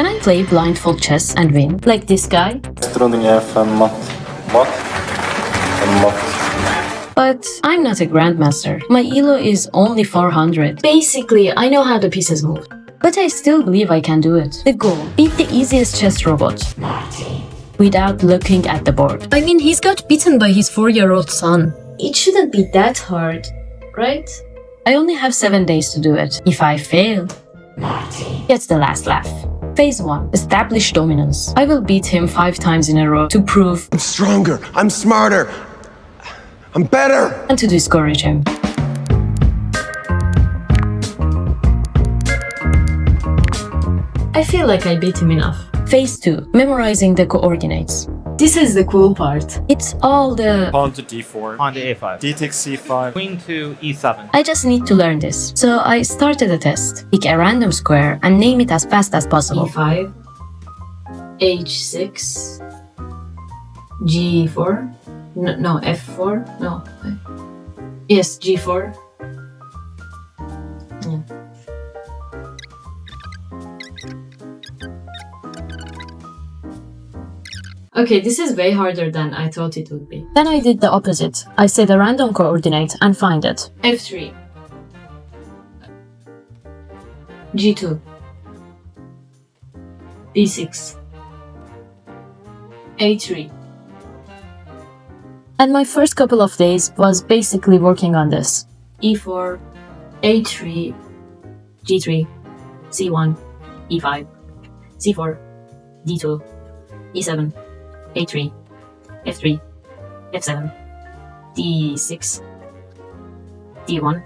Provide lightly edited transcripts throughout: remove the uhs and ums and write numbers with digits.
Can I play blindfold chess and win? Like this guy? Running F and mat. Mat. And mat. But I'm not a Grandmaster. My elo is only 400. Basically, I know how the pieces move. But I still believe I can do it. The goal: beat the easiest chess robot without looking at the board. I mean, he's got beaten by his 4-year-old son. It shouldn't be that hard, right? I only have 7 days to do it. If I fail, gets the last laugh. Phase 1. Establish dominance. I will beat him 5 times in a row to prove I'm stronger, I'm smarter, I'm better! and to discourage him. I feel like I beat him enough. Phase 2. Memorizing the coordinates. This is the cool part. It's all the... Pawn to d4. Pawn to a5. D takes c5. Queen to e7. I just need to learn this. So I started a test. Pick a random square and name it as fast as possible. E5, H6, G4, no, F4, no, yes, G4. Yeah. Okay, this is way harder than I thought it would be. Then I did the opposite. I set a random coordinate and find it. F3, G2, B6, A3. And my first couple of days was basically working on this. E4, A3, G3, C1, E5, C4, D2, E7, A3, F3, F7, D6, D1,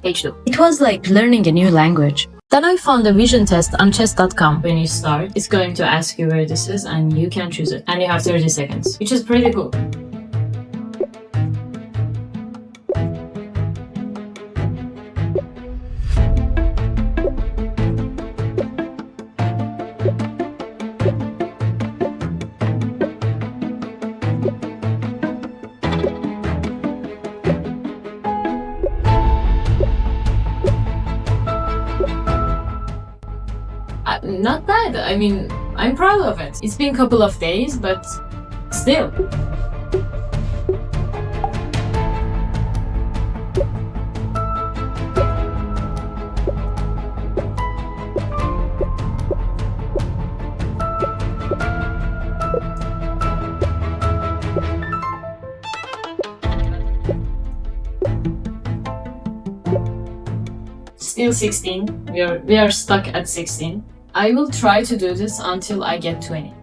H2. It was like learning a new language. Then I found a vision test on chess.com. When you start, it's going to ask you where this is and you can choose it. And you have 30 seconds, which is pretty cool. Not bad. I mean, I'm proud of it. It's been a couple of days, but still. Still 16. We are stuck at 16. I will try to do this until I get 20.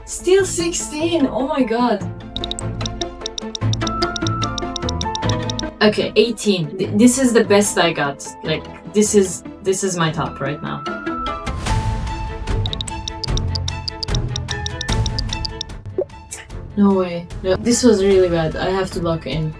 Still 16! Oh my god! Okay, 18. This is the best I got. Like, this is my top right now. No way. No, this was really bad. I have to lock in.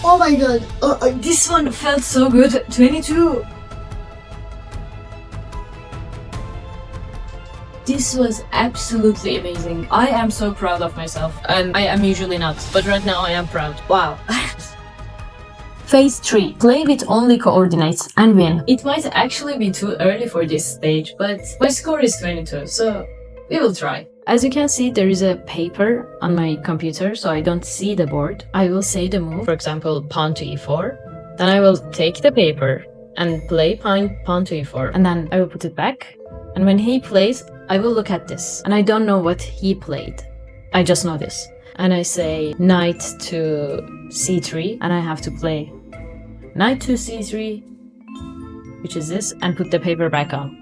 Oh my god, this one felt so good. 22. This was absolutely amazing. I am so proud of myself, and I am usually not, but right now I am proud. Wow. Phase 3. Play with only coordinates and win. It might actually be too early for this stage, but my score is 22, so we will try. As you can see, there is a paper on my computer, so I don't see the board. I will say the move, for example, pawn to e4. Then I will take the paper and play pawn to e4, and then I will put it back. And when he plays, I will look at this, and I don't know what he played. I just know this. And I say knight to c3, and I have to play knight to c3, which is this, and put the paper back on.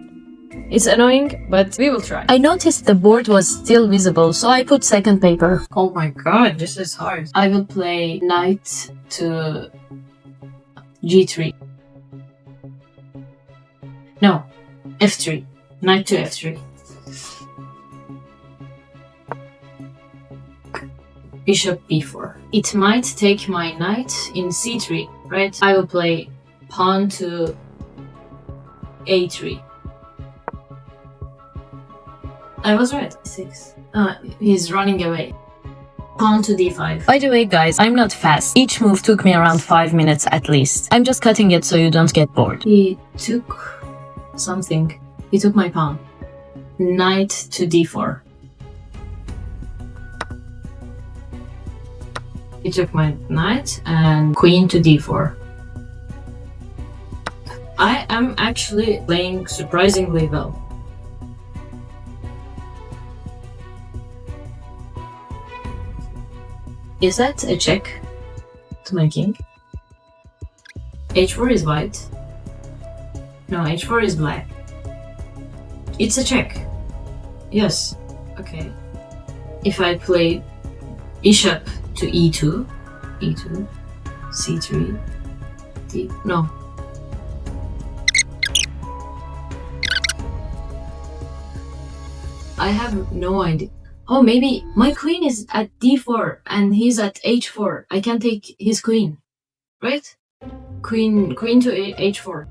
It's annoying, but we will try. I noticed the board was still visible, so I put second paper. Oh my god, this is hard. I will play knight to g3. No, f3. Knight to f3. Bishop b4. It might take my knight in c3, right? I will play pawn to a3. I was right. 6. He's running away. Pawn to d5. By the way, guys, I'm not fast. Each move took me around 5 minutes at least. I'm just cutting it so you don't get bored. He took something. He took my pawn. Knight to d4. He took my knight and queen to d4. I am actually playing surprisingly well. Is that a check to my king? h4 is white. No, h4 is black. It's a check. Yes. Okay. If I play bishop to e2, e2, c3, d... no. I have no idea. Oh, maybe my queen is at d4 and he's at h4. I can take his queen, right? Queen to h4.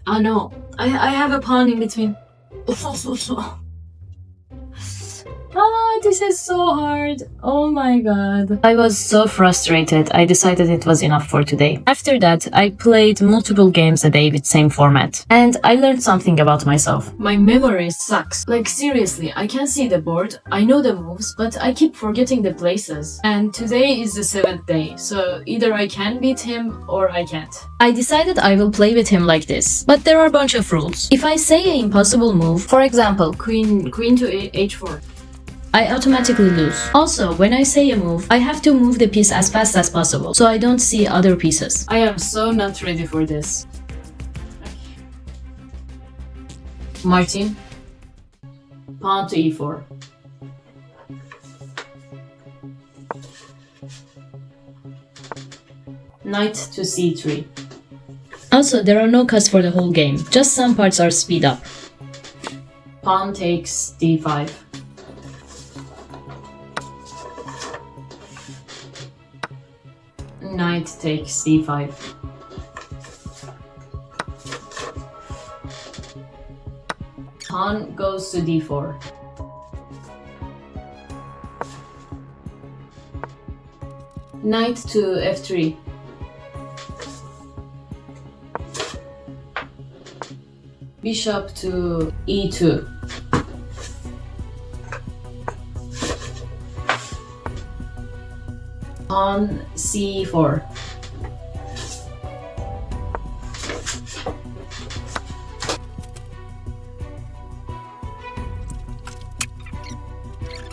Oh no, I have a pawn in between. This is so hard. Oh my god. I was so frustrated. I decided it was enough for today. After that, I played multiple games a day with same format. And I learned something about myself. My memory sucks. Like seriously, I can see the board, I know the moves, but I keep forgetting the places. And today is the 7th day, so either I can beat him or I can't. I decided I will play with him like this. But there are a bunch of rules. If I say an impossible move, for example, queen to h4, I automatically lose. Also, when I say a move, I have to move the piece as fast as possible, so I don't see other pieces. I am so not ready for this. Martin. Pawn to e4. Knight to c3. Also, there are no cuts for the whole game, just some parts are speed up. Pawn takes d5. Knight takes c5. Pawn goes to d4. Knight to f3. Bishop to e2. Pawn c4.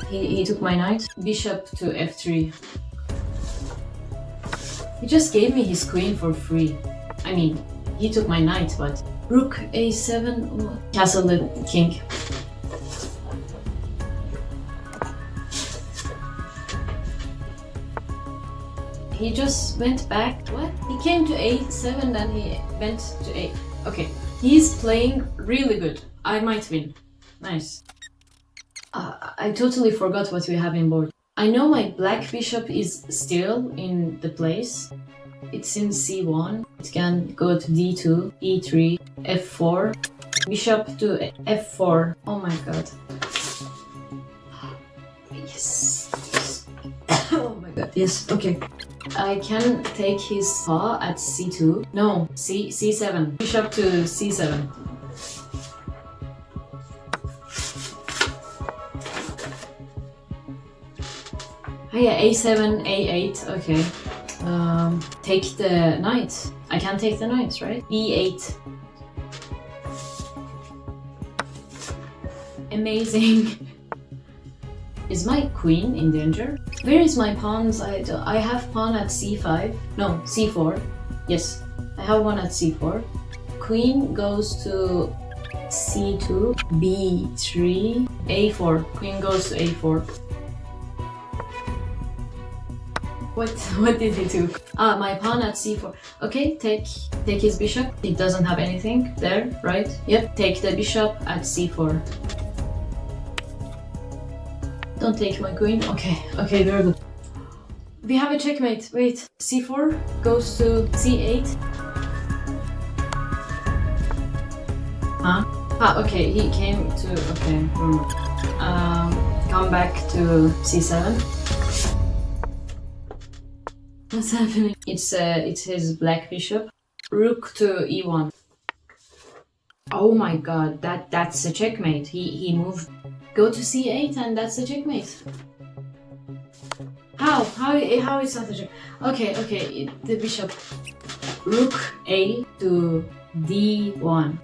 He took my knight. Bishop to f3. He just gave me his queen for free. I mean, he took my knight, but... Rook a7, castle the king. He just went back. What? He came to a7, then he went to a... Okay. He's playing really good. I might win. Nice. I totally forgot what we have in board. I know my black bishop is still in the place. It's in c1. It can go to d2, e3, f4, bishop to f4. Oh my god. Yes. Oh my god. Yes, okay. I can take his pawn at c2. No, c7. Bishop to c7. Oh yeah, a7, a8. Okay. Take the knight. I can take the knight, right? e8. Amazing. Is my queen in danger? Where is my pawns? I have pawn at c5. No, c4. Yes, I have one at c4. Queen goes to C2, B3, A4. Queen goes to A4. What did he do? Ah, my pawn at C4. Okay, take his bishop. It doesn't have anything there, right? Yep, take the bishop at C4. Don't take my queen. Okay, very good. We have a checkmate. Wait, C4 goes to C8. Huh? Ah, okay, he came to, okay, come back to C7. What's happening? It's his black bishop. Rook to E1. Oh my god, that's a checkmate. He moved. Go to C8 and that's a checkmate. How is that a check? Okay, the bishop. Rook A to D1.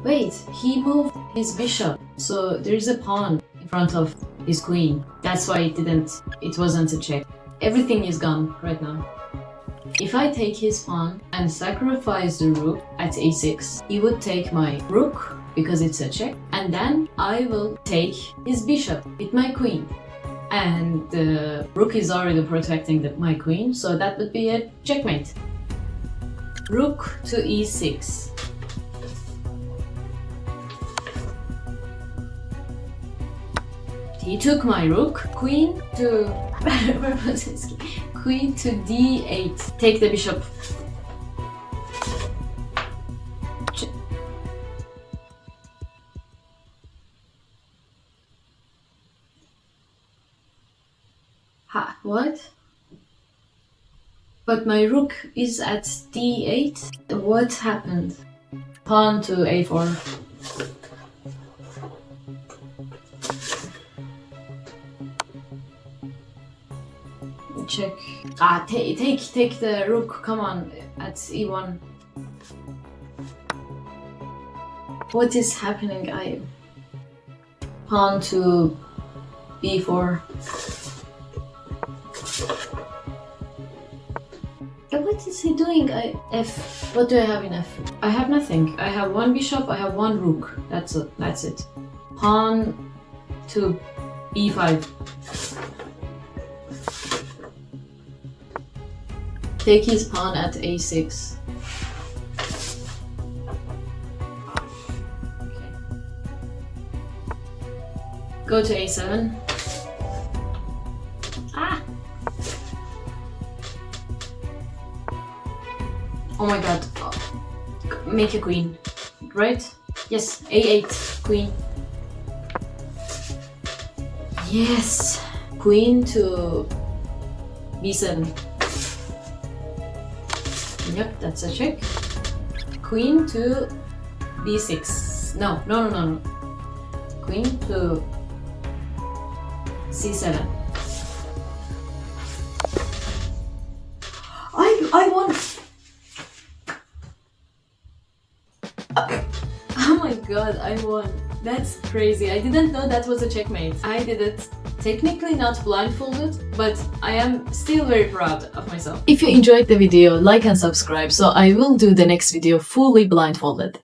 Wait, he moved his bishop, so there is a pawn in front of his queen. That's why it wasn't a check. Everything is gone right now. If I take his pawn and sacrifice the rook at A6, he would take my rook because it's a check, and then I will take his bishop with my queen. And the rook is already protecting my queen, so that would be a checkmate. Rook to E6. He took my rook. Queen to... where was his key? Queen to D8. Take the bishop. Ha, what? But my rook is at D8? What happened? Pawn to A4. Check. Ah, take the rook, come on, at E1. What is happening? Pawn to B4. What is he doing? F. What do I have in F? I have nothing. I have one bishop, I have one rook. That's it. Pawn to B5. Take his pawn at A6. Okay. Go to A7. Ah! Oh my god. Make a queen. Right? Yes, A8. Queen. Yes! Queen to B7. Yep, that's a check. Queen to B6. No. Queen to C7. I won! Oh my god, I won. That's crazy. I didn't know that was a checkmate. I did it. Technically not blindfolded, but I am still very proud of myself. If you enjoyed the video, like and subscribe, so I will do the next video fully blindfolded.